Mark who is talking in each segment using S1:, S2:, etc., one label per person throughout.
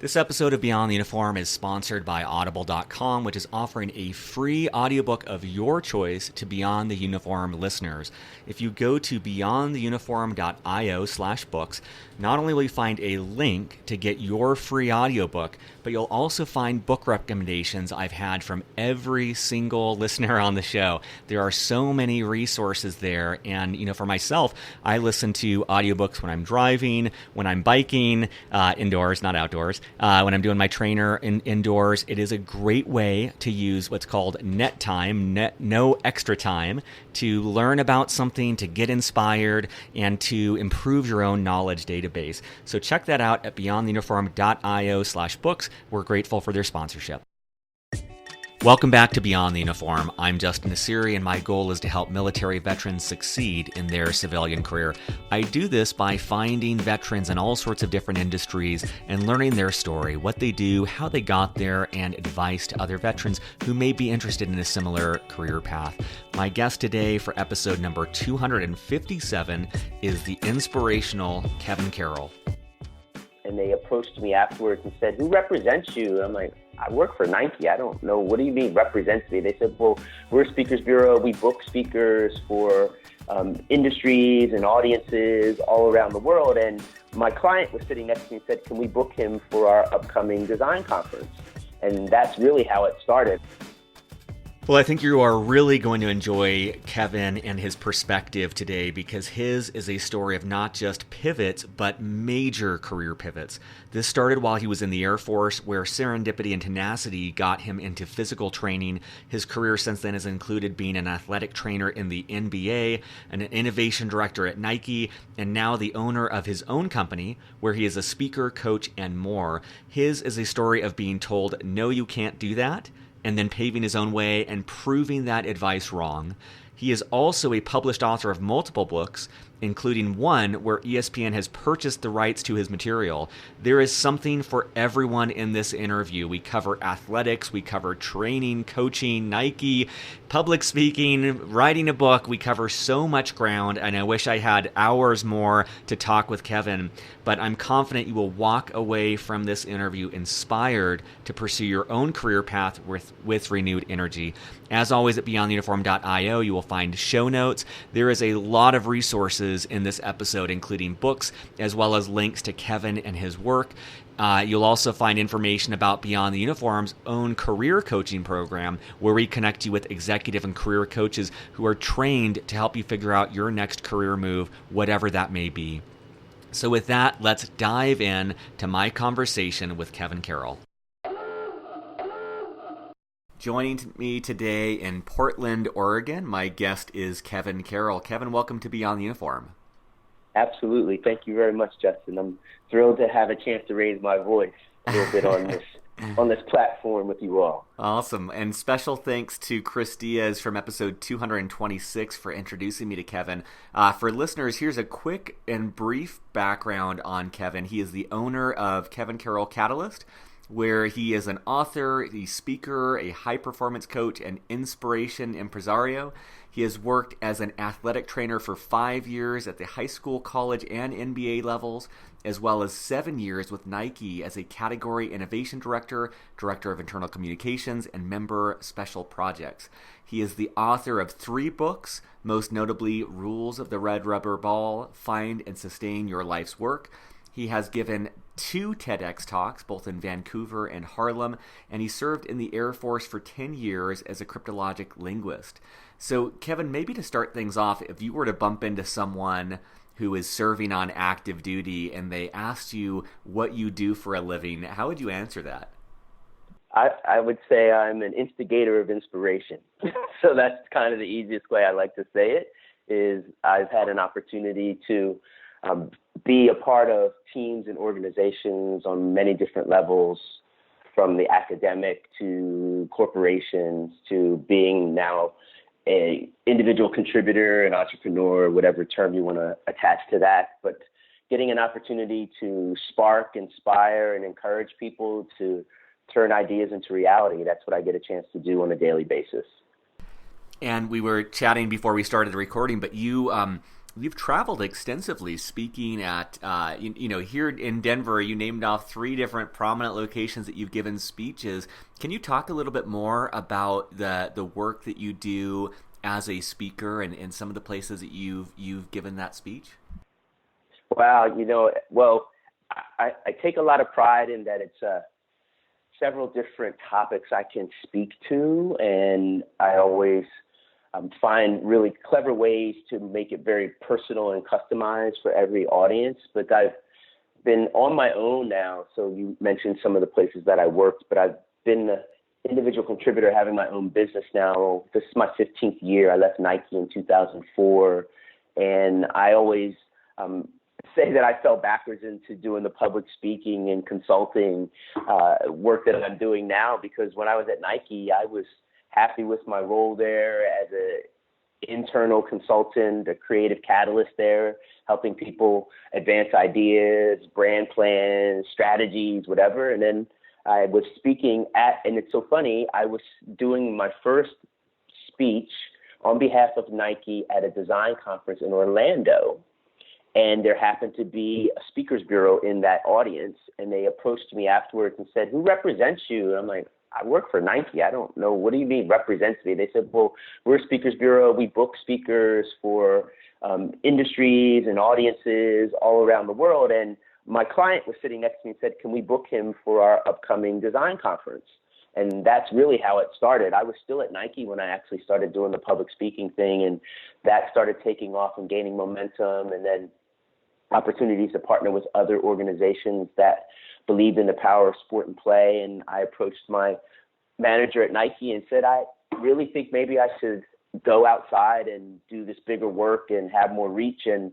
S1: This episode of Beyond the Uniform is sponsored by Audible.com, which is offering a free audiobook of your choice to Beyond the Uniform listeners. If you go to beyondtheuniform.io/books, not only will you find a link to get your free audiobook, but you'll also find book recommendations I've had from every single listener on the show. There are so many resources there, and for myself, I listen to audiobooks when I'm driving, when I'm biking, indoors, not outdoors. When I'm doing my trainer indoors. It is a great way to use what's called net time, no extra time, to learn about something, to get inspired, and to improve your own knowledge database. So check that out at beyondtheuniform.io/books. We're grateful for their sponsorship. Welcome back to Beyond the Uniform. I'm Justin Nassiri, and my goal is to help military veterans succeed in their civilian career. I do this by finding veterans in all sorts of different industries and learning their story, what they do, how they got there, and advice to other veterans who may be interested in a similar career path. My guest today for episode number 257 is the inspirational Kevin Carroll.
S2: And they approached me afterwards and said, "Who represents you?" And I'm like, "I work for Nike. I don't know. What do you mean represents me?" They said, "Well, we're a speakers bureau. We book speakers for industries and audiences all around the world." And my client was sitting next to me and said, "Can we book him for our upcoming design conference?" And that's really how it started.
S1: Well, I think you are really going to enjoy Kevin and his perspective today, because his is a story of not just pivots, but major career pivots. This started while he was in the Air Force, where serendipity and tenacity got him into physical training. His career since then has included being an athletic trainer in the NBA, an innovation director at Nike, and now the owner of his own company, where he is a speaker, coach, and more. His is a story of being told, "No, you can't do that," and then paving his own way and proving that advice wrong. He is also a published author of multiple books, including one where ESPN has purchased the rights to his material. There is something for everyone in this interview. We cover athletics, we cover training, coaching, Nike, public speaking, writing a book. We cover so much ground, and I wish I had hours more to talk with Kevin, but I'm confident you will walk away from this interview inspired to pursue your own career path with renewed energy. As always, at beyondtheuniform.io, you will find show notes. There is a lot of resources in this episode, including books, as well as links to Kevin and his work. You'll also find information about Beyond the Uniform's own career coaching program, where we connect you with executive and career coaches who are trained to help you figure out your next career move, whatever that may be. So with that, let's dive in to my conversation with Kevin Carroll. Joining me today in Portland, Oregon, my guest is Kevin Carroll. Kevin, welcome to Beyond the Uniform.
S2: Absolutely. Thank you very much, Justin. I'm thrilled to have a chance to raise my voice a little bit on this platform with you all.
S1: Awesome. And special thanks to Chris Diaz from episode 226 for introducing me to Kevin. For listeners, here's a quick and brief background on Kevin. He is the owner of Kevin Carroll Catalyst, where he is an author, a speaker, a high-performance coach, and inspiration impresario. He has worked as an athletic trainer for 5 years at the high school, college, and NBA levels, as well as 7 years with Nike as a category innovation director, director of internal communications, and member special projects. He is the author of 3 books, most notably Rules of the Red Rubber Ball, Find and Sustain Your Life's Work. He has given 2 TEDx talks, both in Vancouver and Harlem, and he served in the Air Force for 10 years as a cryptologic linguist. So, Kevin, maybe to start things off, if you were to bump into someone who is serving on active duty and they asked you what you do for a living, how would you answer that?
S2: I would say I'm an instigator of inspiration. So that's kind of the easiest way I like to say it, is I've had an opportunity to be a part of teams and organizations on many different levels, from the academic to corporations to being now a individual contributor, an entrepreneur, whatever term you want to attach to that. But getting an opportunity to spark, inspire, and encourage people to turn ideas into reality, that's what I get a chance to do on a daily basis.
S1: And we were chatting before we started the recording, but you You've traveled extensively speaking at, here in Denver, you named off three different prominent locations that you've given speeches. Can you talk a little bit more about the work that you do as a speaker and some of the places that you've given that speech?
S2: Wow, I take a lot of pride in that it's several different topics I can speak to, and I always find really clever ways to make it very personal and customized for every audience. But I've been on my own now. So you mentioned some of the places that I worked, but I've been an individual contributor having my own business now. This is my 15th year. I left Nike in 2004. And I always say that I fell backwards into doing the public speaking and consulting work that I'm doing now, because when I was at Nike, I was happy with my role there as an internal consultant, a creative catalyst there, helping people advance ideas, brand plans, strategies, whatever. And then I was speaking and it's so funny, I was doing my first speech on behalf of Nike at a design conference in Orlando. And there happened to be a speakers bureau in that audience. And they approached me afterwards and said, "Who represents you?" And I'm like, "I work for Nike. I don't know. What do you mean represents me?" They said, "Well, we're a speakers bureau. We book speakers for industries and audiences all around the world." And my client was sitting next to me and said, "Can we book him for our upcoming design conference?" And that's really how it started. I was still at Nike when I actually started doing the public speaking thing, and that started taking off and gaining momentum. And then opportunities to partner with other organizations that believed in the power of sport and play. And I approached my manager at Nike and said, "I really think maybe I should go outside and do this bigger work and have more reach." And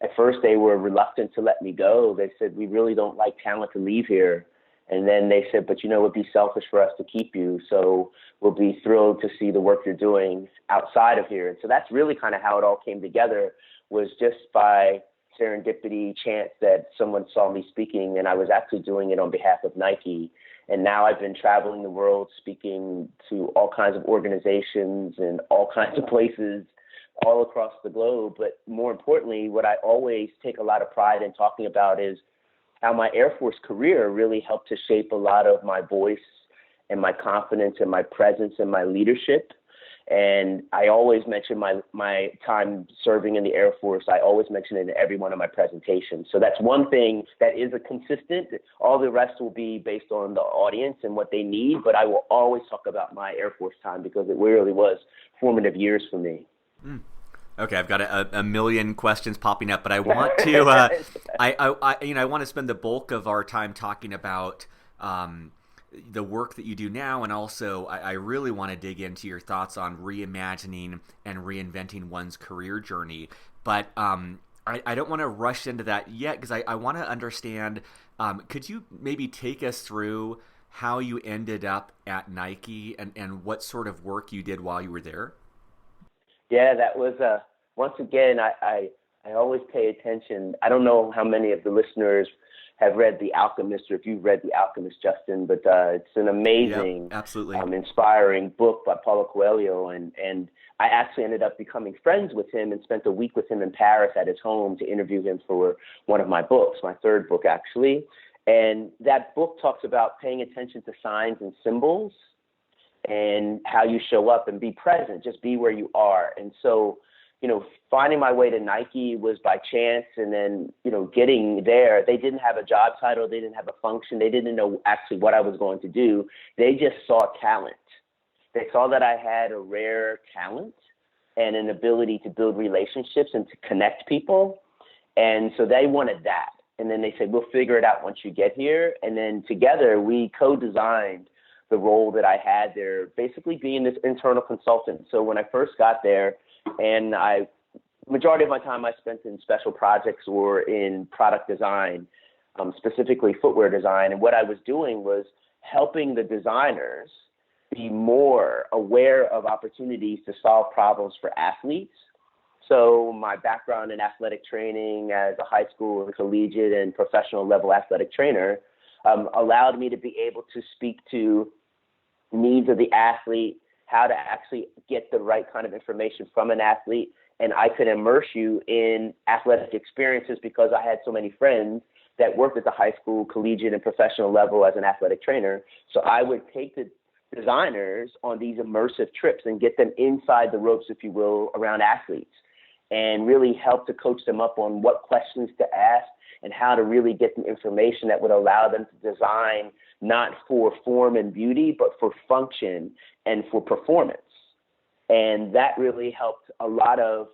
S2: at first they were reluctant to let me go. They said, "We really don't like talent to leave here." And then they said, "But it'd be selfish for us to keep you. So we'll be thrilled to see the work you're doing outside of here." And so that's really kind of how it all came together, was just by serendipity, chance that someone saw me speaking, and I was actually doing it on behalf of Nike. And now I've been traveling the world speaking to all kinds of organizations and all kinds of places all across the globe. But more importantly, what I always take a lot of pride in talking about is how my Air Force career really helped to shape a lot of my voice and my confidence and my presence and my leadership. And I always mention my time serving in the Air Force. I always mention it in every one of my presentations. So that's one thing that is a consistent. All the rest will be based on the audience and what they need. But I will always talk about my Air Force time because it really was formative years for me.
S1: Okay, I've got a million questions popping up, but I want to I want to spend the bulk of our time talking about the work that you do now, and also I really want to dig into your thoughts on reimagining and reinventing one's career journey. But I don't want to rush into that yet, because I want to understand, could you maybe take us through how you ended up at Nike and what sort of work you did while you were there?
S2: Yeah, that was, once again, I always pay attention. I don't know how many of the listeners have read The Alchemist, or if you've read The Alchemist, Justin, but it's an amazing,
S1: absolutely,
S2: inspiring book by Paulo Coelho. And I actually ended up becoming friends with him and spent a week with him in Paris at his home to interview him for one of my books, my third book, actually. And that book talks about paying attention to signs and symbols and how you show up and be present, just be where you are. And so, finding my way to Nike was by chance. And then, getting there, they didn't have a job title. They didn't have a function. They didn't know actually what I was going to do. They just saw talent. They saw that I had a rare talent and an ability to build relationships and to connect people. And so they wanted that. And then they said, "We'll figure it out once you get here." And then together we co-designed the role that I had there, basically being this internal consultant. So when I first got there, and majority of my time I spent in special projects or in product design, specifically footwear design. And what I was doing was helping the designers be more aware of opportunities to solve problems for athletes. So my background in athletic training as a high school and collegiate and professional level athletic trainer allowed me to be able to speak to needs of the athlete, how to actually get the right kind of information from an athlete, and I could immerse you in athletic experiences because I had so many friends that worked at the high school, collegiate, and professional level as an athletic trainer. So I would take the designers on these immersive trips and get them inside the ropes, if you will, around athletes, and really help to coach them up on what questions to ask and how to really get the information that would allow them to design not for form and beauty, but for function and for performance. And that really helped a lot of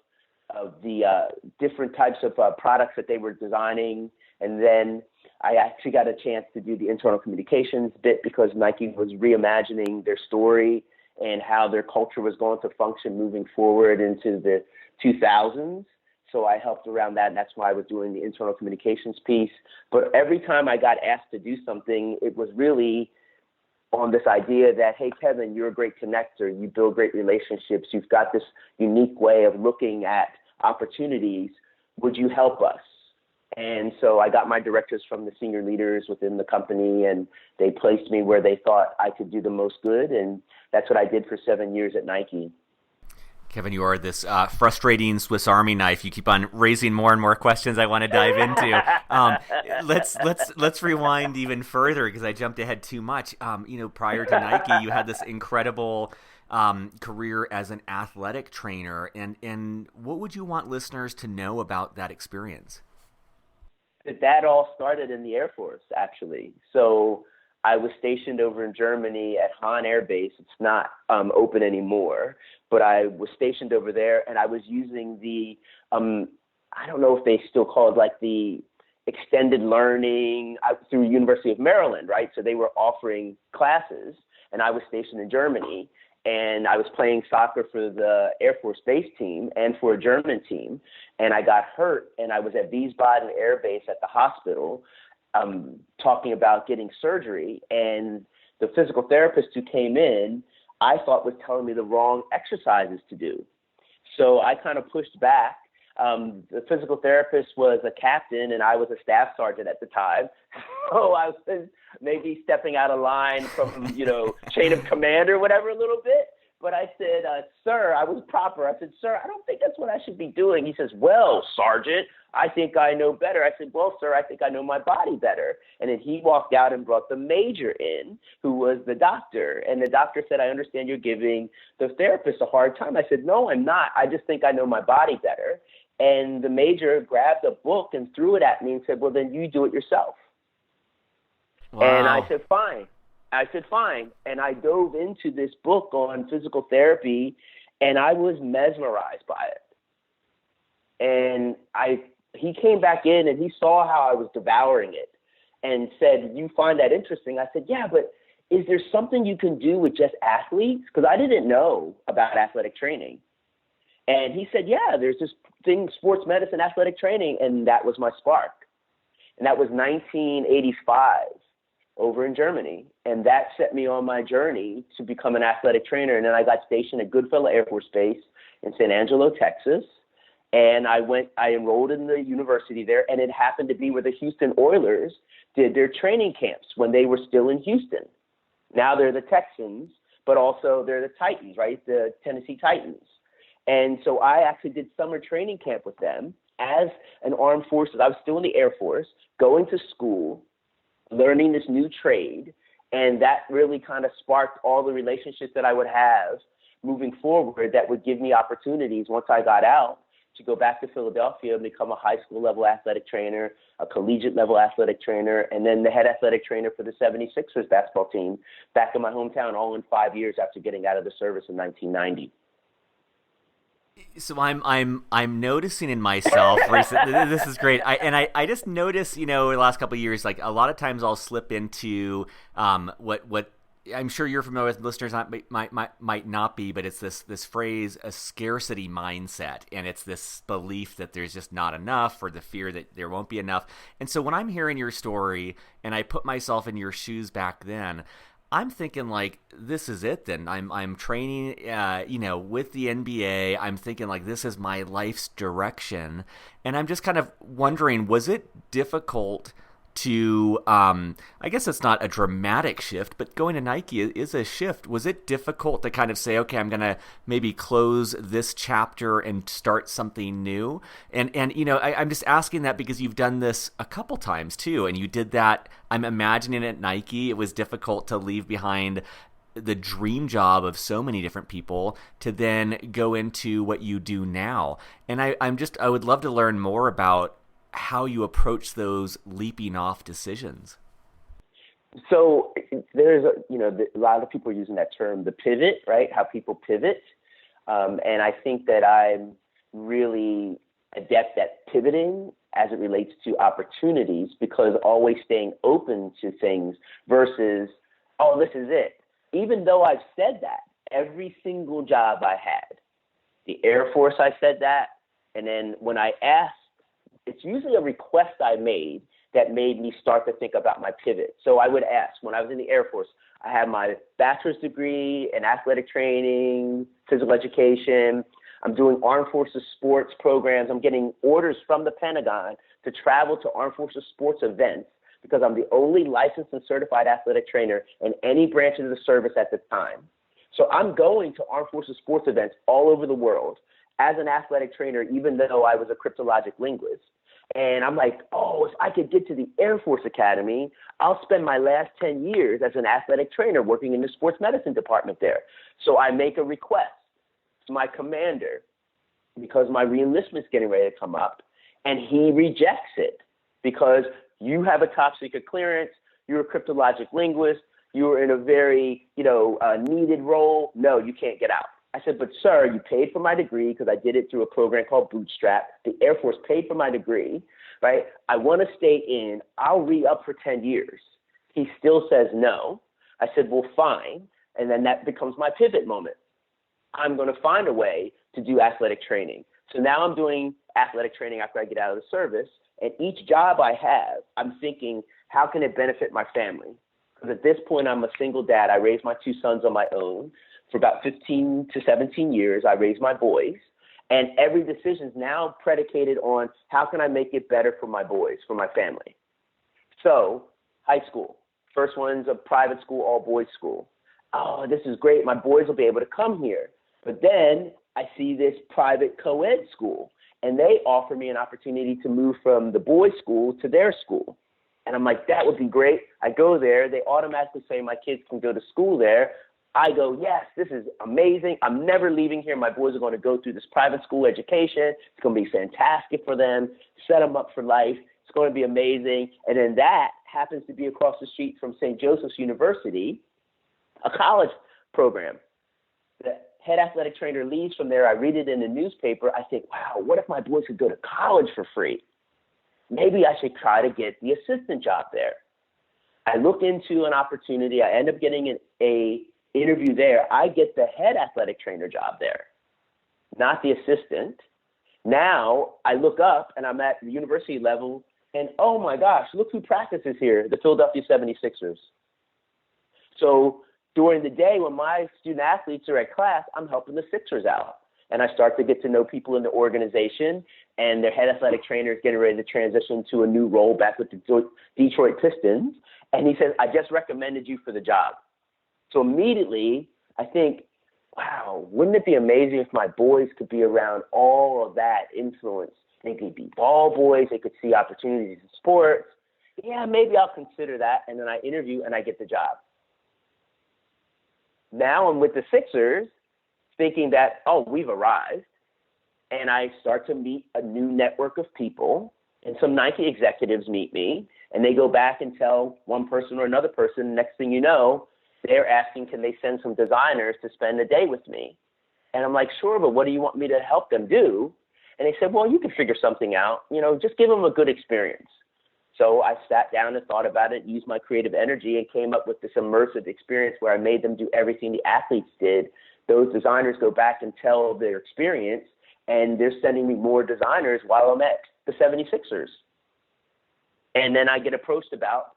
S2: the different types of products that they were designing. And then I actually got a chance to do the internal communications bit because Nike was reimagining their story and how their culture was going to function moving forward into the 2000s. So I helped around that, and that's why I was doing the internal communications piece. But every time I got asked to do something, it was really on this idea that, hey, Kevin, you're a great connector. You build great relationships. You've got this unique way of looking at opportunities. Would you help us? And so I got my directors from the senior leaders within the company, and they placed me where they thought I could do the most good. And that's what I did for 7 years at Nike.
S1: Kevin, you are this frustrating Swiss Army knife. You keep on raising more and more questions I want to dive into. Let's rewind even further because I jumped ahead too much. Prior to Nike, you had this incredible career as an athletic trainer, and what would you want listeners to know about that experience?
S2: That all started in the Air Force, actually. So I was stationed over in Germany at Hahn Air Base. It's not open anymore, but I was stationed over there, and I was using the, I don't know if they still call it like the extended learning through University of Maryland, right? So they were offering classes, and I was stationed in Germany, and I was playing soccer for the Air Force Base team and for a German team, and I got hurt, and I was at Wiesbaden Air Base at the hospital, talking about getting surgery, and the physical therapist who came in, I thought was telling me the wrong exercises to do. So I kind of pushed back. The physical therapist was a captain, and I was a staff sergeant at the time. So I was maybe stepping out of line from, chain of command or whatever a little bit. But I said, sir, I was proper. I said, sir, I don't think that's what I should be doing. He says, well, sergeant, I think I know better. I said, well, sir, I think I know my body better. And then he walked out and brought the major in, who was the doctor. And the doctor said, I understand you're giving the therapist a hard time. I said, no, I'm not. I just think I know my body better. And the major grabbed a book and threw it at me and said, well, then you do it yourself. Wow. And I said, fine. And I dove into this book on physical therapy, and I was mesmerized by it. And he came back in, and he saw how I was devouring it and said, you find that interesting? I said, yeah, but is there something you can do with just athletes? Because I didn't know about athletic training. And he said, yeah, there's this thing, sports medicine, athletic training. And that was my spark. And that was 1985 over in Germany. And that set me on my journey to become an athletic trainer. And then I got stationed at Goodfellow Air Force Base in San Angelo, Texas. And I enrolled in the university there. And it happened to be where the Houston Oilers did their training camps when they were still in Houston. Now they're the Texans, but also they're the Titans, right? The Tennessee Titans. And so I actually did summer training camp with them as an armed forces. I was still in the Air Force, going to school, learning this new trade. And that really kind of sparked all the relationships that I would have moving forward that would give me opportunities once I got out to go back to Philadelphia and become a high school level athletic trainer, a collegiate level athletic trainer, and then the head athletic trainer for the 76ers basketball team back in my hometown, all in 5 years after getting out of the service in 1990.
S1: So I'm noticing in myself recently, this is great. I just notice, in the last couple of years, like a lot of times I'll slip into what I'm sure you're familiar with, listeners might not be, but it's this phrase, a scarcity mindset, and it's this belief that there's just not enough, or the fear that there won't be enough. And so when I'm hearing your story and I put myself in your shoes back then, I'm thinking like, this is it then. I'm training, with the NBA. I'm thinking like, this is my life's direction. And I'm just kind of wondering, was it difficult to, I guess it's not a dramatic shift, but going to Nike is a shift. Was it difficult to kind of say, okay, I'm going to maybe close this chapter and start something new? And I'm just asking that because you've done this a couple times too, and you did that, I'm imagining, at Nike. It was difficult to leave behind the dream job of so many different people to then go into what you do now. And I would love to learn more about how you approach those leaping off decisions.
S2: So there's a lot of people are using that term, the pivot, right? How people pivot. And I think that I'm really adept at pivoting as it relates to opportunities, because always staying open to things versus, oh, this is it. Even though I've said that, every single job I had, the Air Force, I said that. And then when I asked, it's usually a request I made that made me start to think about my pivot. So I would ask, when I was in the Air Force, I had my bachelor's degree in athletic training, physical education. I'm doing Armed Forces sports programs. I'm getting orders from the Pentagon to travel to Armed Forces sports events, because I'm the only licensed and certified athletic trainer in any branch of the service at the time. So I'm going to Armed Forces sports events all over the world as an athletic trainer, even though I was a cryptologic linguist. And I'm like, oh, if I could get to the Air Force Academy, I'll spend my last 10 years as an athletic trainer working in the sports medicine department there. So I make a request to my commander, because my reenlistment's getting ready to come up, and he rejects it because you have a top secret clearance, you're a cryptologic linguist, you're in a very, needed role. No, you can't get out. I said, but sir, you paid for my degree, because I did it through a program called Bootstrap. The Air Force paid for my degree, right? I want to stay in. I'll re-up for 10 years. He still says no. I said, well, fine. And then that becomes my pivot moment. I'm going to find a way to do athletic training. So now I'm doing athletic training after I get out of the service. And each job I have, I'm thinking, how can it benefit my family? Because at this point, I'm a single dad. I raised my two sons on my own. For about 15 to 17 years, I raised my boys. And every decision is now predicated on how can I make it better for my boys, for my family. So high school, first one's a private school, all boys school. Oh, this is great. My boys will be able to come here. But then I see this private co-ed school, and they offer me an opportunity to move from the boys' school to their school. And I'm like, that would be great. I go there. They automatically say my kids can go to school there. I go, yes, this is amazing. I'm never leaving here. My boys are going to go through this private school education. It's going to be fantastic for them, set them up for life. It's going to be amazing. And then that happens to be across the street from St. Joseph's University, a college program. The head athletic trainer leaves from there. I read it in the newspaper. I think, wow, what if my boys could go to college for free? Maybe I should try to get the assistant job there. I look into an opportunity. I end up getting a interview there. I get the head athletic trainer job there, not the assistant. Now I look up and I'm at the university level, and oh my gosh, look who practices here, the Philadelphia 76ers. So during the day when my student athletes are at class, I'm helping the Sixers out. And I start to get to know people in the organization, and their head athletic trainer is getting ready to transition to a new role back with the Detroit Pistons. And he says, I just recommended you for the job. So immediately I think, wow, wouldn't it be amazing if my boys could be around all of that influence? They could be ball boys. They could see opportunities in sports. Yeah, maybe I'll consider that. And then I interview and I get the job. Now I'm with the Sixers thinking that, oh, we've arrived. And I start to meet a new network of people. And some Nike executives meet me. And they go back and tell one person or another person. Next thing you know, they're asking, can they send some designers to spend a day with me? And I'm like, sure, but what do you want me to help them do? And they said, well, you can figure something out. Just give them a good experience. So I sat down and thought about it, used my creative energy, and came up with this immersive experience where I made them do everything the athletes did. Those designers go back and tell their experience, and they're sending me more designers while I'm at the 76ers. And then I get approached about,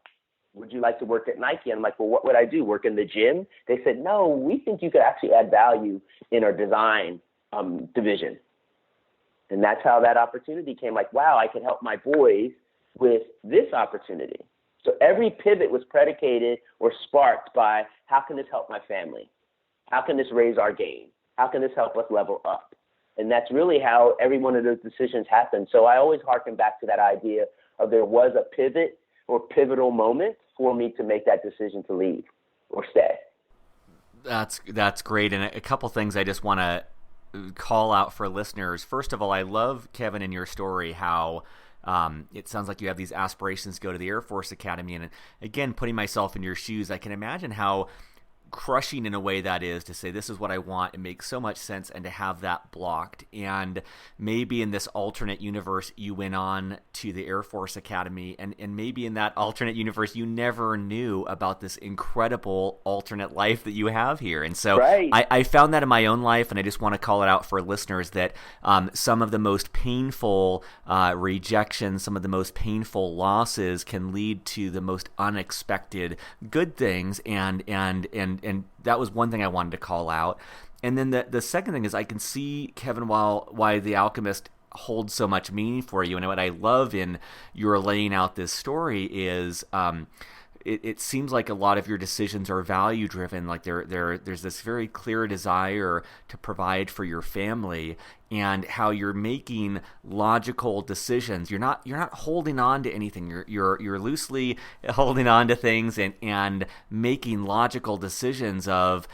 S2: would you like to work at Nike? And I'm like, well, what would I do? Work in the gym? They said, no, we think you could actually add value in our design division. And that's how that opportunity came. Like, wow, I can help my boys with this opportunity. So every pivot was predicated or sparked by, how can this help my family? How can this raise our game? How can this help us level up? And that's really how every one of those decisions happened. So I always harken back to that idea of there was a pivot or pivotal moment for me to make that decision to leave or stay.
S1: That's great. And a couple things I just want to call out for listeners. First of all, I love, Kevin, in your story, how it sounds like you have these aspirations to go to the Air Force Academy. And again, putting myself in your shoes, I can imagine how crushing in a way that is to say, this is what I want. It makes so much sense, and to have that blocked. And maybe in this alternate universe, you went on to the Air Force Academy, and maybe in that alternate universe, you never knew about this incredible alternate life that you have here. And so
S2: right.
S1: I found that in my own life, and I just want to call it out for listeners that some of the most painful rejections, some of the most painful losses can lead to the most unexpected good things, and that was one thing I wanted to call out. And then the second thing is, I can see, Kevin, why The Alchemist holds so much meaning for you. And what I love in your laying out this story is it seems like a lot of your decisions are value driven. Like there's this very clear desire to provide for your family, and how you're making logical decisions. You're not holding on to anything. You're loosely holding on to things and making logical decisions of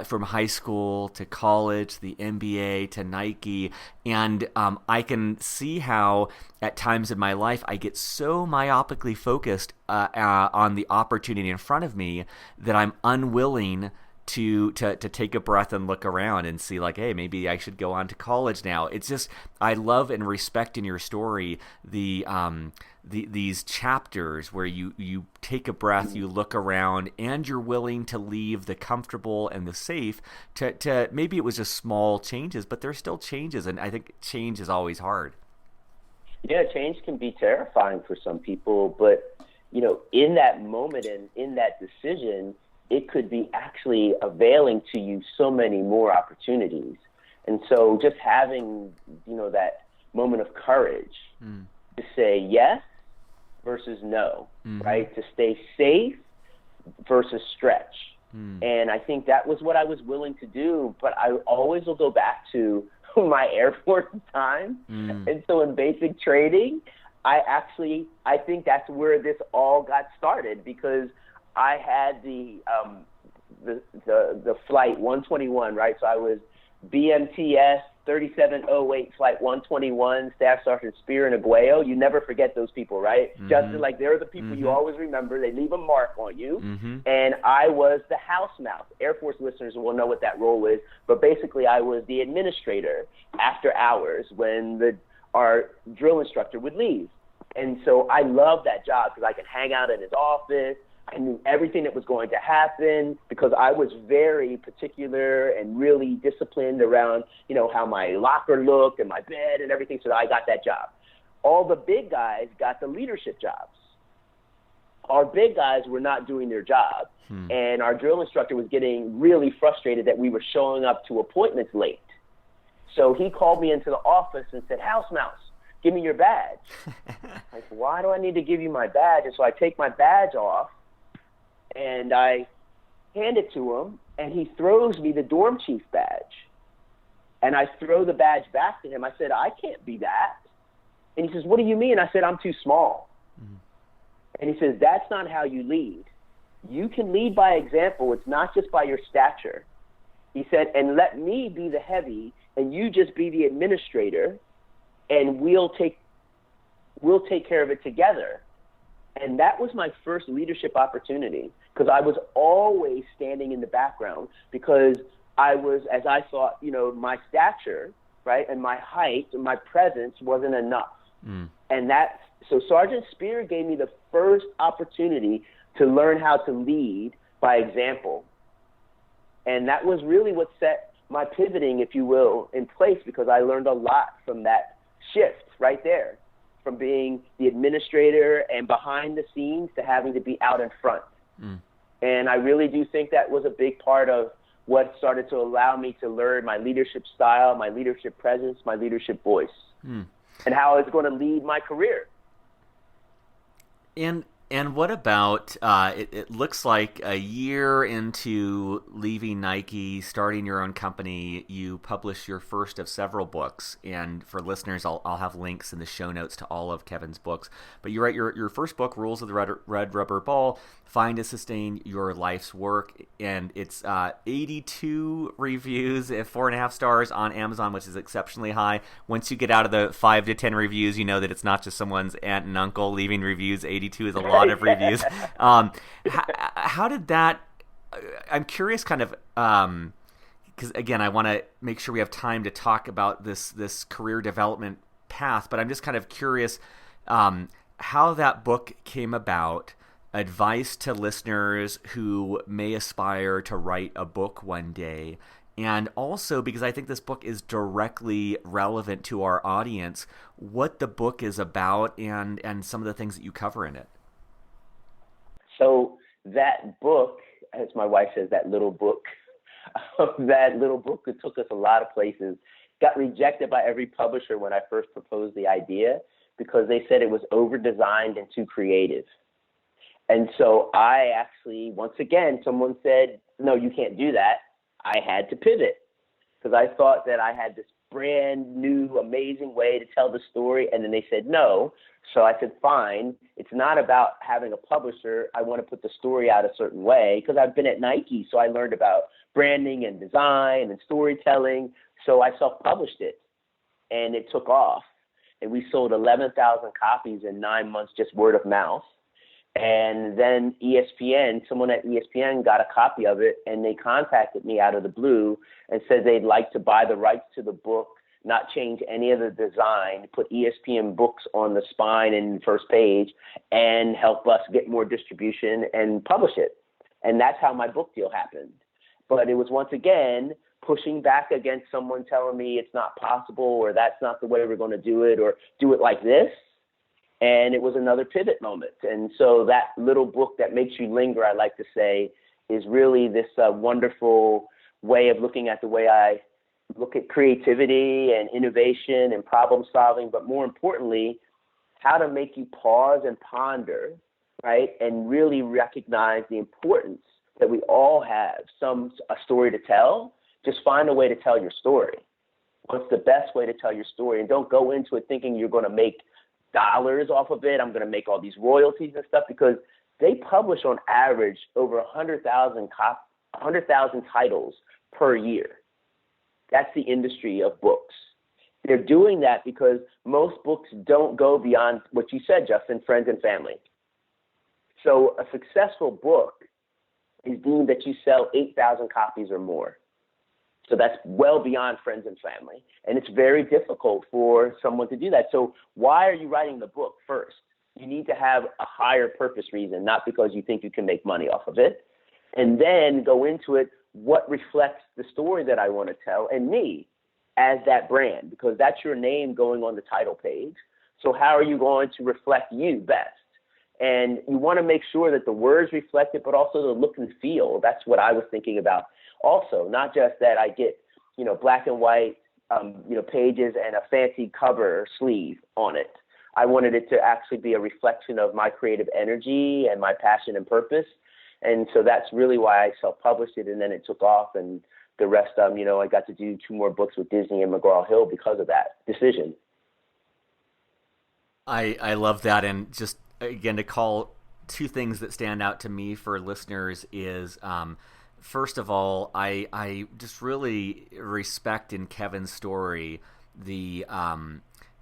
S1: from high school to college, the MBA to Nike. And I can see how at times in my life I get so myopically focused on the opportunity in front of me that I'm unwilling to take a breath and look around and see, like, hey, maybe I should go on to college now. It's just, I love and respect in your story these chapters where you take a breath, you look around, and you're willing to leave the comfortable and the safe to maybe it was just small changes, but there's still changes, and I think change is always hard.
S2: Yeah, change can be terrifying for some people, but in that moment and in that decision, it could be actually availing to you so many more opportunities. And so just having, that moment of courage to say yes versus no, right? To stay safe versus stretch. And I think that was what I was willing to do, but I always will go back to my Air Force time. And so in basic training, I think that's where this all got started, because I had the flight 121, right? So I was BMTS 3708 flight 121, Staff Sergeant Spear and Aguayo. You never forget those people, right? Justin, like, they're the people you always remember. They leave a mark on you. And I was the house mouse. Air Force listeners will know what that role is, but basically I was the administrator after hours when our drill instructor would leave. And so I loved that job because I could hang out in his office. I knew everything that was going to happen because I was very particular and really disciplined around, how my locker looked and my bed and everything. So I got that job. All the big guys got the leadership jobs. Our big guys were not doing their job. And our drill instructor was getting really frustrated that we were showing up to appointments late. So he called me into the office and said, "House Mouse, give me your badge." Like, why do I need to give you my badge? And so I take my badge off, and I hand it to him, and he throws me the dorm chief badge. And I throw the badge back to him. I said, "I can't be that." And he says, "What do you mean?" I said, "I'm too small." And he says, "That's not how you lead. You can lead by example. It's not just by your stature." He said, "And let me be the heavy, and you just be the administrator, and we'll take care of it together." And that was my first leadership opportunity, because I was always standing in the background because I was, as I thought, my stature, right, and my height and my presence wasn't enough. And so Sergeant Spear gave me the first opportunity to learn how to lead by example. And that was really what set my pivoting, if you will, in place, because I learned a lot from that shift right there, from being the administrator and behind the scenes to having to be out in front. And I really do think that was a big part of what started to allow me to learn my leadership style, my leadership presence, my leadership voice, and how it's going to lead my career.
S1: And And what about, it looks like a year into leaving Nike, starting your own company, you publish your first of several books. And for listeners, I'll have links in the show notes to all of Kevin's books. But you write your first book, Rules of the Red Rubber Ball, Find and Sustain Your Life's Work. And it's 82 reviews, 4.5 stars on Amazon, which is exceptionally high. Once you get out of the 5 to 10 reviews, you know that it's not just someone's aunt and uncle leaving reviews. 82 is a lot of reviews. How did that? I'm curious, kind of, because again, I want to make sure we have time to talk about this career development path. But I'm just kind of curious how that book came about. Advice to listeners who may aspire to write a book one day. And also, because I think this book is directly relevant to our audience, what the book is about and some of the things that you cover in it.
S2: So that book, as my wife says, that little book it took us a lot of places, got rejected by every publisher when I first proposed the idea because they said it was over-designed and too creative. And so I actually, once again, someone said, no, you can't do that. I had to pivot because I thought that I had this brand new, amazing way to tell the story. And then they said no. So I said, fine. It's not about having a publisher. I want to put the story out a certain way because I've been at Nike. So I learned about branding and design and storytelling. So I self-published it and it took off. And we sold 11,000 copies in 9 months, just word of mouth. And then ESPN, someone at ESPN got a copy of it, and they contacted me out of the blue and said they'd like to buy the rights to the book, not change any of the design, put ESPN books on the spine and first page, and help us get more distribution and publish it. And that's how my book deal happened. But it was, once again, pushing back against someone telling me it's not possible or that's not the way we're going to do it or do it like this. And it was another pivot moment. And so that little book that makes you linger, I like to say, is really this wonderful way of looking at the way I look at creativity and innovation and problem solving, but more importantly, how to make you pause and ponder, right, and really recognize the importance that we all have a story to tell. Just find a way to tell your story. What's the best way to tell your story? And don't go into it thinking you're going to make dollars off of it. I'm going to make all these royalties and stuff, because they publish on average over 100,000 titles per year. That's the industry of books. They're doing that because most books don't go beyond what you said, Justin, friends and family. So a successful book is deemed that you sell 8,000 copies or more. So that's well beyond friends and family. And it's very difficult for someone to do that. So why are you writing the book first? You need to have a higher purpose reason, not because you think you can make money off of it. And then go into it, what reflects the story that I want to tell and me as that brand, because that's your name going on the title page. So how are you going to reflect you best? And you want to make sure that the words reflect it, but also the look and feel. That's what I was thinking about. Also, not just that I get, black and white, pages and a fancy cover sleeve on it. I wanted it to actually be a reflection of my creative energy and my passion and purpose. And so that's really why I self-published it, and then it took off, and the rest, I got to do 2 more books with Disney and McGraw-Hill because of that decision.
S1: I love that, and just, again, to call 2 things that stand out to me for listeners is, first of all, I just really respect in Kevin's story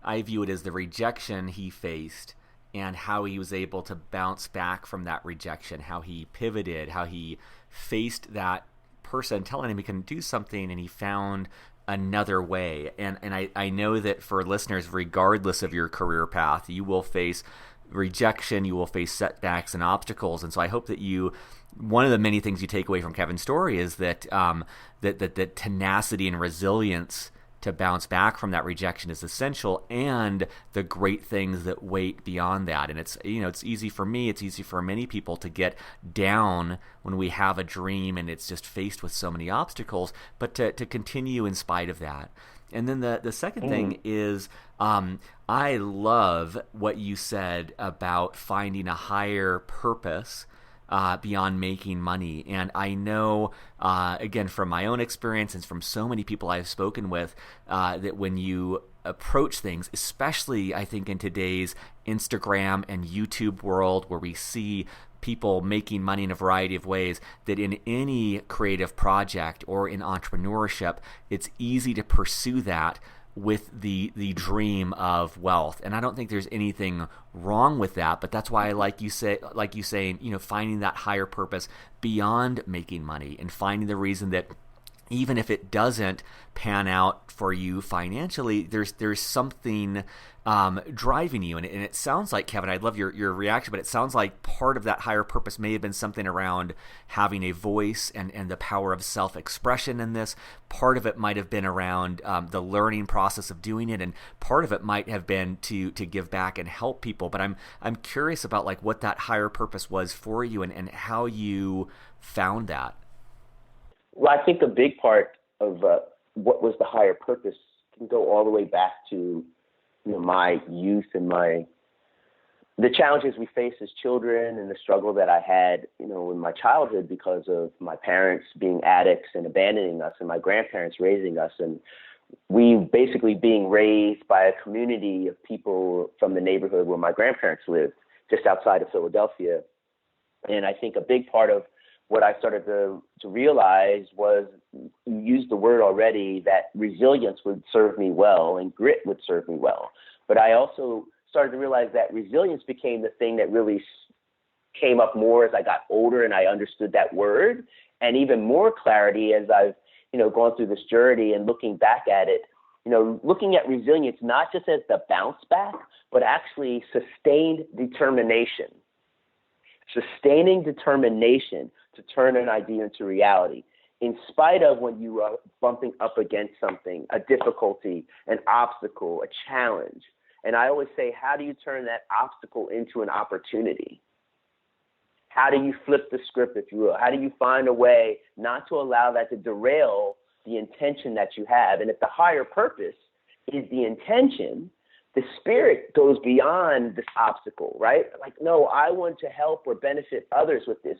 S1: I view it as the rejection he faced and how he was able to bounce back from that rejection, how he pivoted, how he faced that person telling him he can do something, and he found another way. And I know that for listeners, regardless of your career path, you will face rejection, you will face setbacks and obstacles. And so I hope that one of the many things you take away from Kevin's story is that that tenacity and resilience to bounce back from that rejection is essential, and the great things that wait beyond that. And it's, it's easy for me, it's easy for many people to get down when we have a dream and it's just faced with so many obstacles, but to continue in spite of that. And then the second thing is, I love what you said about finding a higher purpose beyond making money. And I know, again, from my own experience and from so many people I've spoken with, that when you approach things, especially I think in today's Instagram and YouTube world where we see people making money in a variety of ways, that in any creative project or in entrepreneurship, it's easy to pursue that with the dream of wealth. And I don't think there's anything wrong with that, but that's why I like you saying, finding that higher purpose beyond making money and finding the reason that even if it doesn't pan out for you financially, there's something driving you. And it sounds like, Kevin, I'd love your reaction, but it sounds like part of that higher purpose may have been something around having a voice and the power of self-expression in this. Part of it might have been around the learning process of doing it, and part of it might have been to give back and help people. But I'm curious about like what that higher purpose was for you and how you found that.
S2: Well, I think a big part of what was the higher purpose can go all the way back to my youth and the challenges we faced as children and the struggle that I had in my childhood because of my parents being addicts and abandoning us and my grandparents raising us, and we basically being raised by a community of people from the neighborhood where my grandparents lived, just outside of Philadelphia. And I think a big part of what I started to realize was, you used the word already, that resilience would serve me well and grit would serve me well. But I also started to realize that resilience became the thing that really came up more as I got older and I understood that word, and even more clarity as I've gone through this journey and looking back at it, looking at resilience not just as the bounce back, but actually sustained determination. Sustaining determination to turn an idea into reality, in spite of when you are bumping up against something, a difficulty, an obstacle, a challenge. And I always say, how do you turn that obstacle into an opportunity? How do you flip the script, if you will? How do you find a way not to allow that to derail the intention that you have? And if the higher purpose is the intention, the spirit goes beyond this obstacle, right? Like, no, I want to help or benefit others with this.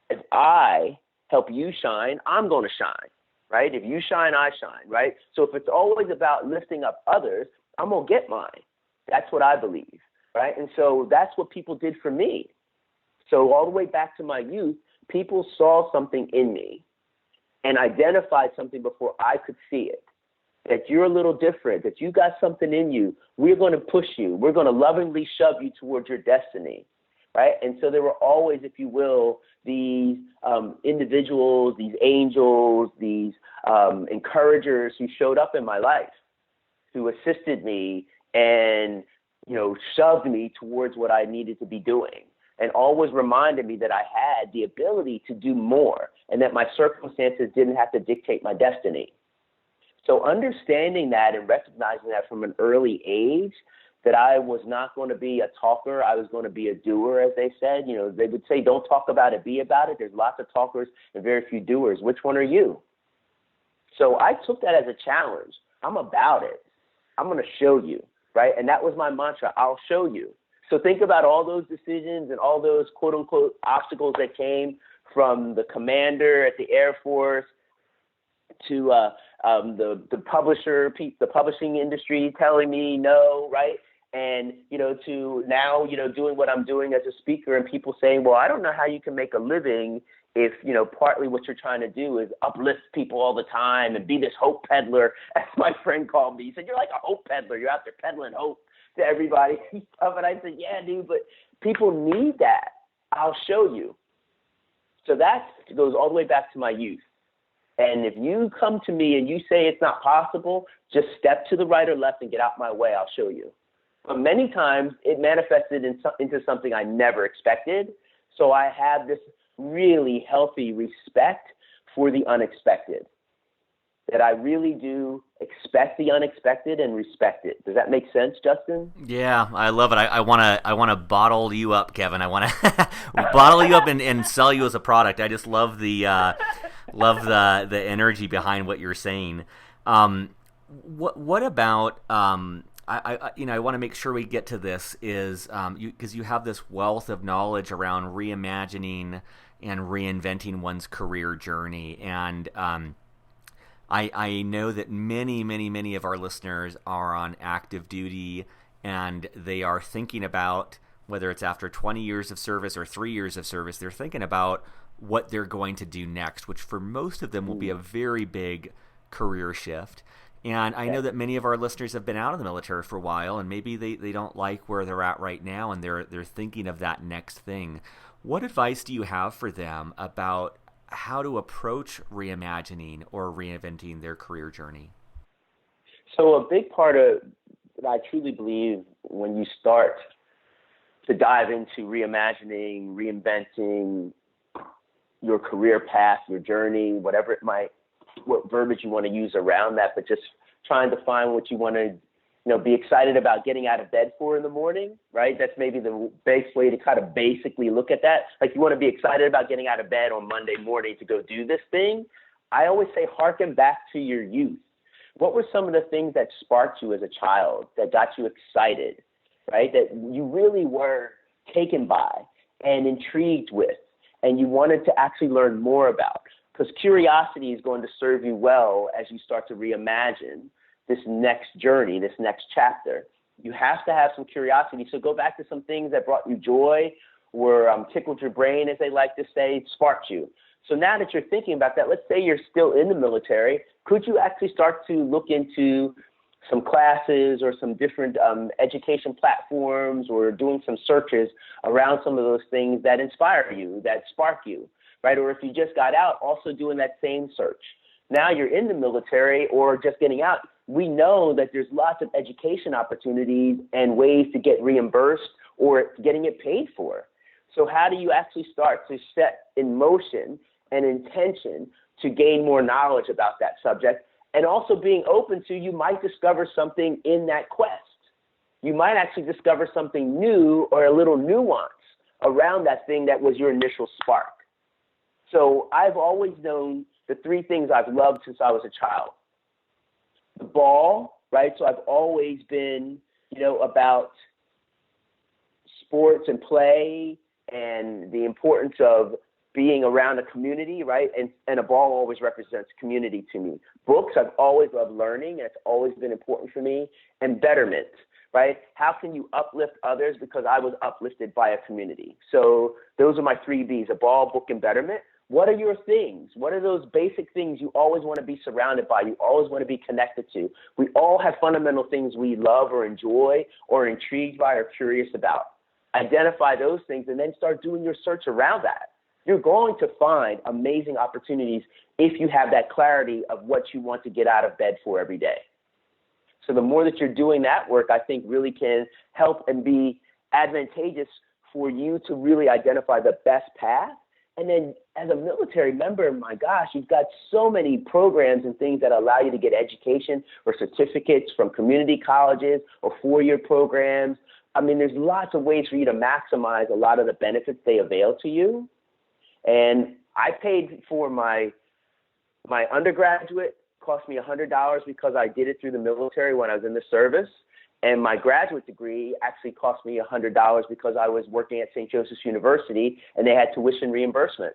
S2: If I help you shine, I'm going to shine, right? If you shine, I shine, right? So if it's always about lifting up others, I'm going to get mine. That's what I believe, right? And so that's what people did for me. So all the way back to my youth, people saw something in me and identified something before I could see it. That you're a little different, that you got something in you. We're going to push you. We're going to lovingly shove you towards your destiny, right? And so there were always, if you will, these individuals, these angels, these encouragers who showed up in my life, who assisted me and, shoved me towards what I needed to be doing, and always reminded me that I had the ability to do more and that my circumstances didn't have to dictate my destiny. So understanding that and recognizing that from an early age, that I was not going to be a talker, I was going to be a doer, as they said. They would say, don't talk about it, be about it. There's lots of talkers and very few doers. Which one are you? So I took that as a challenge. I'm about it. I'm going to show you, right? And that was my mantra. I'll show you. So think about all those decisions and all those quote unquote obstacles that came from the commander at the Air Force to the publisher, the publishing industry telling me no, right? And, to now, doing what I'm doing as a speaker and people saying, well, I don't know how you can make a living if, partly what you're trying to do is uplift people all the time and be this hope peddler, as my friend called me. He said, you're like a hope peddler. You're out there peddling hope to everybody and stuff. And I said, yeah, dude, but people need that. I'll show you. So that goes all the way back to my youth. And if you come to me and you say it's not possible, just step to the right or left and get out my way. I'll show you. But many times it manifested into something I never expected. So I have this really healthy respect for the unexpected. that I really do expect the unexpected and respect it. Does that make sense, Justin?
S1: Yeah, I love it. I wanna bottle you up, Kevin. I wanna bottle you up and sell you as a product. I just love the energy behind what you're saying. What about I want to make sure we get to this is because you have this wealth of knowledge around reimagining and reinventing one's career journey, and I know that many of our listeners are on active duty, and they are thinking about whether it's after 20 years of service or 3 years of service, they're thinking about what they're going to do next, which for most of them will be a very big career shift. And I know that many of our listeners have been out of the military for a while, and maybe they don't like where they're at right now, and they're thinking of that next thing. What advice do you have for them about how to approach reimagining or reinventing their career journey?
S2: So a big part of what I truly believe when you start to dive into reimagining, reinventing your career path, your journey, whatever it might, what verbiage you want to use around that, but just trying to find what you want to, be excited about getting out of bed for in the morning, right? That's maybe the best way to kind of basically look at that. Like you want to be excited about getting out of bed on Monday morning to go do this thing. I always say, hearken back to your youth. What were some of the things that sparked you as a child, that got you excited, right? That you really were taken by and intrigued with, and you wanted to actually learn more about? Because curiosity is going to serve you well as you start to reimagine this next journey, this next chapter. You have to have some curiosity. So go back to some things that brought you joy or tickled your brain, as they like to say, sparked you. So now that you're thinking about that, let's say you're still in the military, could you actually start to look into some classes or some different education platforms, or doing some searches around some of those things that inspire you, that spark you, right? Or if you just got out, also doing that same search. Now you're in the military or just getting out. We know that there's lots of education opportunities and ways to get reimbursed or getting it paid for. So how do you actually start to set in motion an intention to gain more knowledge about that subject, and also being open to, you might discover something in that quest. You might actually discover something new or a little nuance around that thing that was your initial spark. So I've always known the three things I've loved since I was a child. The ball, right? So I've always been, about sports and play and the importance of being around a community, right? And a ball always represents community to me. Books, I've always loved learning. It's always been important for me. And betterment, right? How can you uplift others? Because I was uplifted by a community. So those are my three Bs: a ball, book, and betterment. What are your things? What are those basic things you always want to be surrounded by, you always want to be connected to? We all have fundamental things we love or enjoy or intrigued by or curious about. Identify those things and then start doing your search around that. You're going to find amazing opportunities if you have that clarity of what you want to get out of bed for every day. So the more that you're doing that work, I think really can help and be advantageous for you to really identify the best path. And then as a military member, my gosh, you've got so many programs and things that allow you to get education or certificates from community colleges or four-year programs. I mean, there's lots of ways for you to maximize a lot of the benefits they avail to you. And I paid for my undergraduate, cost me $100 because I did it through the military when I was in the service. And my graduate degree actually cost me $100 because I was working at St. Joseph's University and they had tuition reimbursement.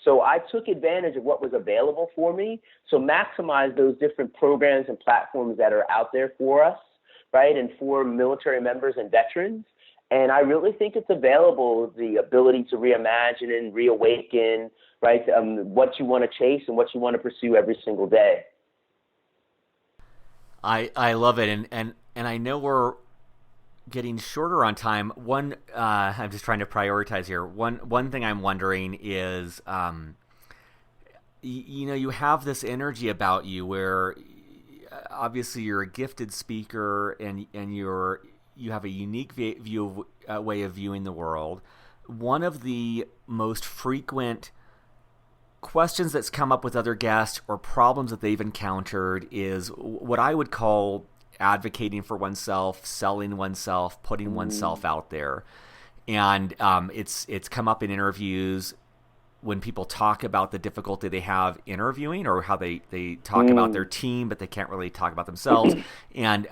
S2: So I took advantage of what was available for me. So maximize those different programs and platforms that are out there for us, right? And for military members and veterans. And I really think it's available, the ability to reimagine and reawaken, right? What you want to chase and what you want to pursue every single day.
S1: I love it, and I know we're getting shorter on time. I'm just trying to prioritize here. One thing I'm wondering is, you have this energy about you where obviously you're a gifted speaker and you have a unique way of viewing the world. One of the most frequent questions that's come up with other guests or problems that they've encountered is what I would call advocating for oneself, selling oneself, putting oneself out there. And it's come up in interviews when people talk about the difficulty they have interviewing, or how they talk about their team, but they can't really talk about themselves. And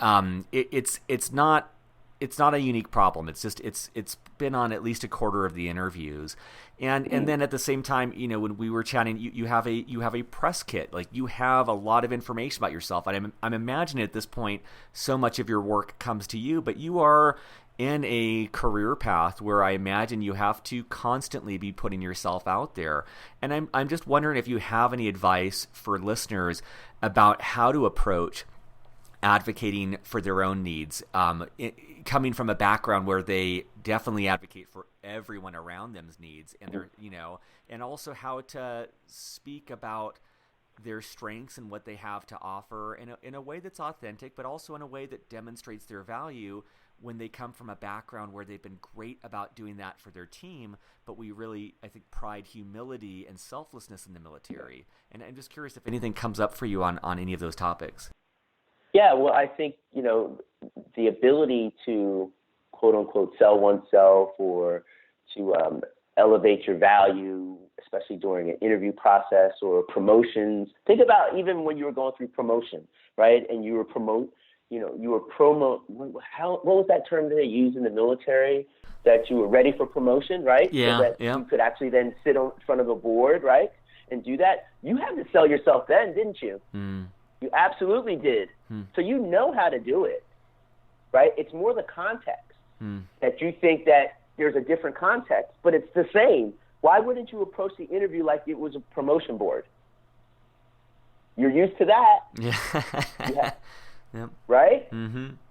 S1: it's not a unique problem. It's just it's been on at least a quarter of the interviews. And then at the same time, when we were chatting, you have a press kit. Like, you have a lot of information about yourself. And I'm imagining at this point, so much of your work comes to you, but you are in a career path where I imagine you have to constantly be putting yourself out there. And I'm just wondering if you have any advice for listeners about how to approach advocating for their own needs, coming from a background where they definitely advocate for everyone around them's needs, and they're, and also how to speak about their strengths and what they have to offer in a way that's authentic, but also in a way that demonstrates their value when they come from a background where they've been great about doing that for their team, but we really, I think, pride humility and selflessness in the military. And I'm just curious if anything comes up for you on any of those topics.
S2: Yeah, well, I think, the ability to, quote unquote, sell oneself, or to elevate your value, especially during an interview process or promotions. Think about even when you were going through promotion, right? And you were what was that term that they used in the military? That you were ready for promotion, right?
S1: Yeah,
S2: so that you could actually then sit in front of a board, right? And do that. You had to sell yourself then, didn't you? You absolutely did. So you know how to do it, right? It's more the context that you think that there's a different context, but it's the same. Why wouldn't you approach the interview like it was a promotion board? You're used to that.
S1: Yeah. Yep.
S2: Right?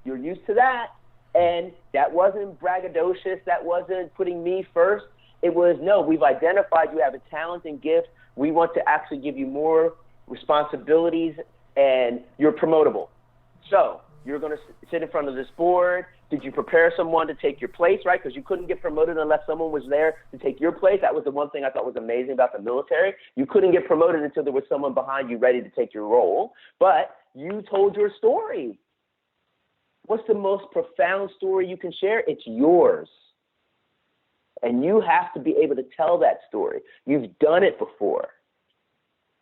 S2: You're used to that. And that wasn't braggadocious. That wasn't putting me first. It was, no, we've identified you have a talent and gift. We want to actually give you more responsibilities, and you're promotable. So you're going to sit in front of this board. Did you prepare someone to take your place, right? Because you couldn't get promoted unless someone was there to take your place. That was the one thing I thought was amazing about the military. You couldn't get promoted until there was someone behind you ready to take your role. But you told your story. What's the most profound story you can share? It's yours. And you have to be able to tell that story. You've done it before.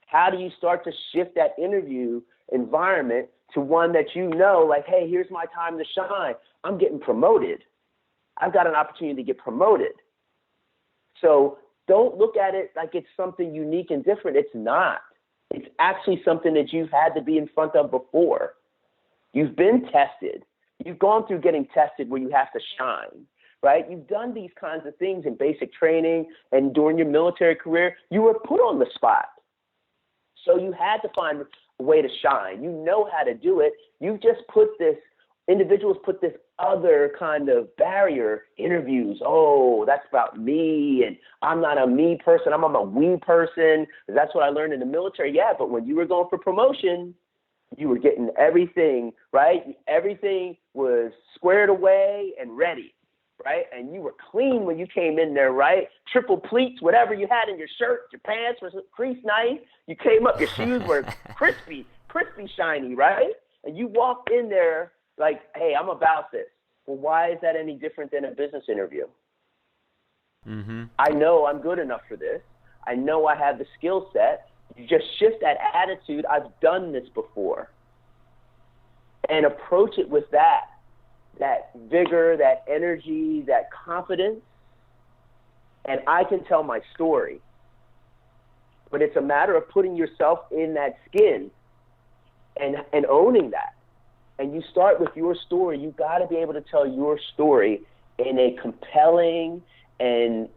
S2: How do you start to shift that interview environment to one that like, hey, here's my time to shine. I'm getting promoted. I've got an opportunity to get promoted. So don't look at it like it's something unique and different. It's not. It's actually something that you've had to be in front of before. You've been tested. You've gone through getting tested where you have to shine, right? You've done these kinds of things in basic training, and during your military career, you were put on the spot. So you had to find a way to shine. You know how to do it. You've just individuals put this other kind of barrier, interviews. Oh, that's about me, and I'm not a me person. I'm a we person. That's what I learned in the military. Yeah, but when you were going for promotion, you were getting everything, right? Everything was squared away and ready, right? And you were clean when you came in there, right? Triple pleats, whatever you had in your shirt, your pants were creased nice. You came up, your shoes were crispy shiny, right? And you walked in there like, hey, I'm about this. Well, why is that any different than a business interview? I know I'm good enough for this. I know I have the skill set. You just shift that attitude. I've done this before. And approach it with that vigor, that energy, that confidence. And I can tell my story. But it's a matter of putting yourself in that skin and owning that. And you start with your story. You've got to be able to tell your story in a compelling and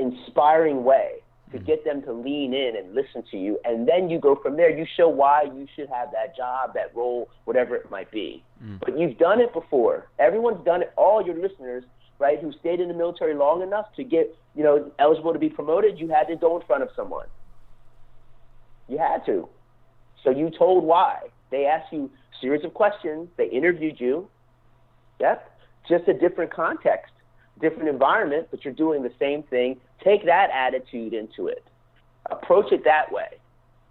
S2: inspiring way to get them to lean in and listen to you. And then you go from there. You show why you should have that job, that role, whatever it might be. But you've done it before. Everyone's done it. All your listeners, right, who stayed in the military long enough to get, eligible to be promoted, you had to go in front of someone. You had to. So you told why. They asked you a series of questions. They interviewed you. Yep. Just a different context, different environment, but you're doing the same thing. Take that attitude into it. Approach it that way.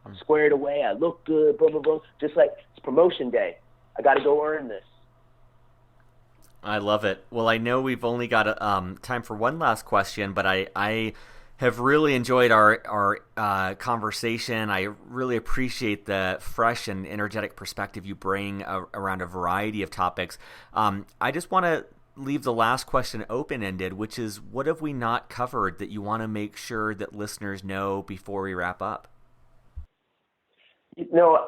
S2: I'm squared away. I look good, boom, boom, boom. Just like it's promotion day. I got to go earn this.
S1: I love it. Well, I know we've only got time for one last question, but I have really enjoyed our conversation. I really appreciate the fresh and energetic perspective you bring around a variety of topics. I just want to leave the last question open-ended, which is, what have we not covered that you want to make sure that listeners know before we wrap up?
S2: You know,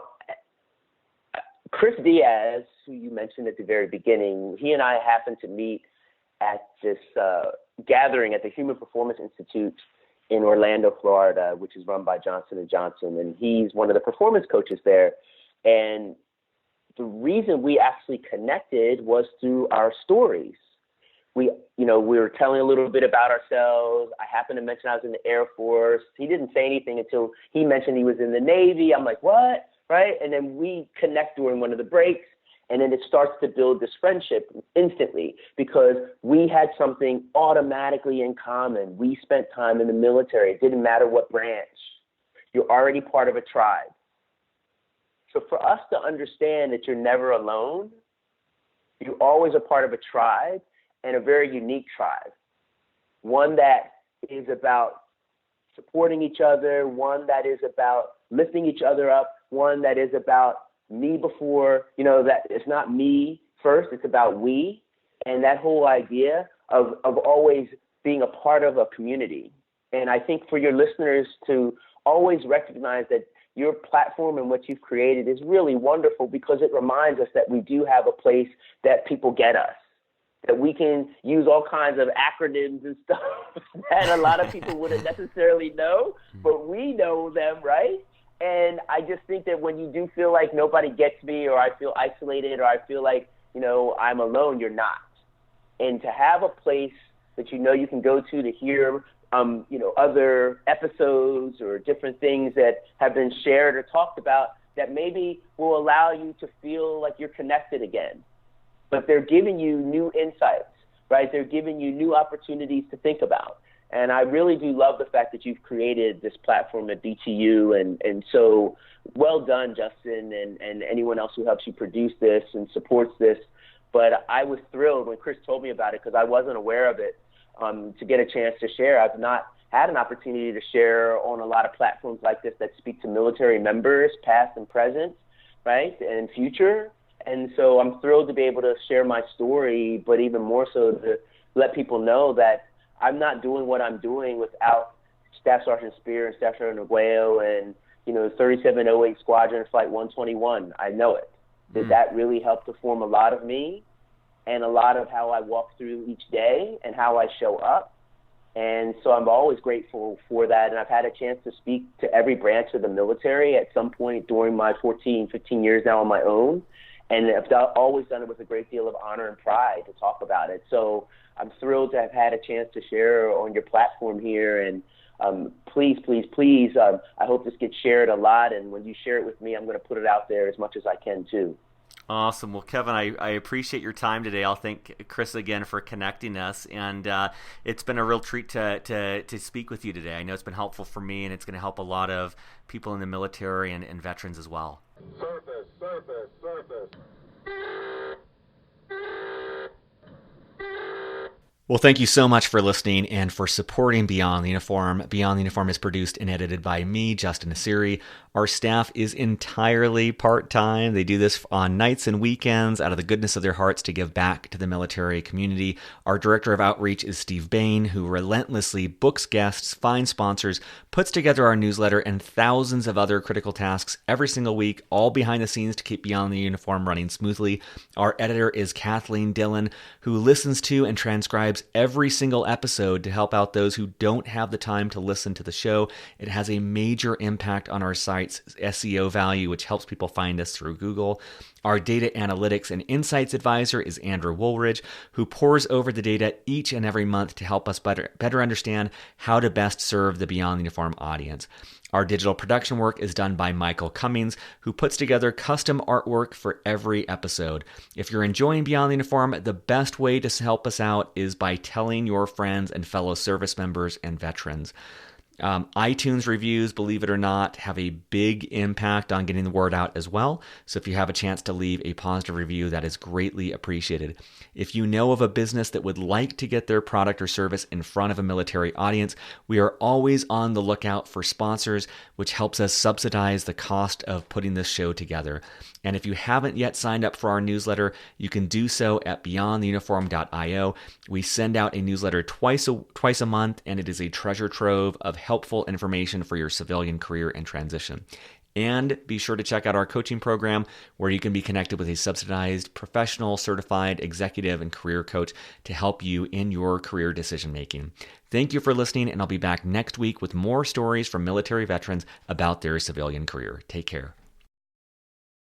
S2: Chris Diaz, who you mentioned at the very beginning, he and I happened to meet at this gathering at the Human Performance Institute in Orlando, Florida, which is run by Johnson & Johnson, and he's one of the performance coaches there. And the reason we actually connected was through our stories. We were telling a little bit about ourselves. I happened to mention I was in the Air Force. He didn't say anything until he mentioned he was in the Navy. I'm like, what? Right? And then we connect during one of the breaks, and then it starts to build this friendship instantly because we had something automatically in common. We spent time in the military. It didn't matter what branch. You're already part of a tribe. So for us to understand that you're never alone, you're always a part of a tribe, and a very unique tribe, one that is about supporting each other, one that is about lifting each other up, one that is about me before, that it's not me first, it's about we, and that whole idea of always being a part of a community. And I think for your listeners to always recognize that your platform and what you've created is really wonderful because it reminds us that we do have a place that people get us, that we can use all kinds of acronyms and stuff that a lot of people wouldn't necessarily know, but we know them, right? And I just think that when you do feel like nobody gets me, or I feel isolated, or I feel like, I'm alone, you're not. And to have a place that you can go to hear, other episodes or different things that have been shared or talked about that maybe will allow you to feel like you're connected again. But they're giving you new insights, right? They're giving you new opportunities to think about. And I really do love the fact that you've created this platform at BTU, and so well done, Justin, and anyone else who helps you produce this and supports this. But I was thrilled when Chris told me about it because I wasn't aware of it, to get a chance to share. I've not had an opportunity to share on a lot of platforms like this that speak to military members, past and present, right, and future. And so I'm thrilled to be able to share my story, but even more so to let people know that I'm not doing what I'm doing without Staff Sergeant Spear and Staff Sergeant Aguayo and, 3708 Squadron Flight 121. I know it. That really helped to form a lot of me and a lot of how I walk through each day and how I show up. And so I'm always grateful for that. And I've had a chance to speak to every branch of the military at some point during my 15 years now on my own. And I've always done it with a great deal of honor and pride to talk about it. So I'm thrilled to have had a chance to share on your platform here. And please, I hope this gets shared a lot. And when you share it with me, I'm going to put it out there as much as I can too.
S1: Awesome. Well, Kevin, I appreciate your time today. I'll thank Chris again for connecting us. And it's been a real treat to speak with you today. I know it's been helpful for me, and it's going to help a lot of people in the military and veterans as well.
S3: Surface.
S1: Well, thank you so much for listening and for supporting Beyond the Uniform. Beyond the Uniform is produced and edited by me, Justin Asiri. Our staff is entirely part-time. They do this on nights and weekends out of the goodness of their hearts to give back to the military community. Our director of outreach is Steve Bain, who relentlessly books guests, finds sponsors, puts together our newsletter, and thousands of other critical tasks every single week, all behind the scenes to keep Beyond the Uniform running smoothly. Our editor is Kathleen Dillon, who listens to and transcribes every single episode to help out those who don't have the time to listen to the show. It has a major impact on our site's SEO value, which helps people find us through Google. Our data analytics and insights advisor is Andrew Woolridge, who pores over the data each and every month to help us better understand how to best serve the Beyond the Uniform audience. Our digital production work is done by Michael Cummings, who puts together custom artwork for every episode. If you're enjoying Beyond the Uniform, the best way to help us out is by telling your friends and fellow service members and veterans. iTunes reviews, believe it or not, have a big impact on getting the word out as well. So if you have a chance to leave a positive review, that is greatly appreciated. If you know of a business that would like to get their product or service in front of a military audience, we are always on the lookout for sponsors, which helps us subsidize the cost of putting this show together. And if you haven't yet signed up for our newsletter, you can do so at beyondtheuniform.io. We send out a newsletter twice a month, and it is a treasure trove of helpful information for your civilian career and transition. And be sure to check out our coaching program, where you can be connected with a subsidized, professional, certified executive and career coach to help you in your career decision making. Thank you for listening, and I'll be back next week with more stories from military veterans about their civilian career. Take care.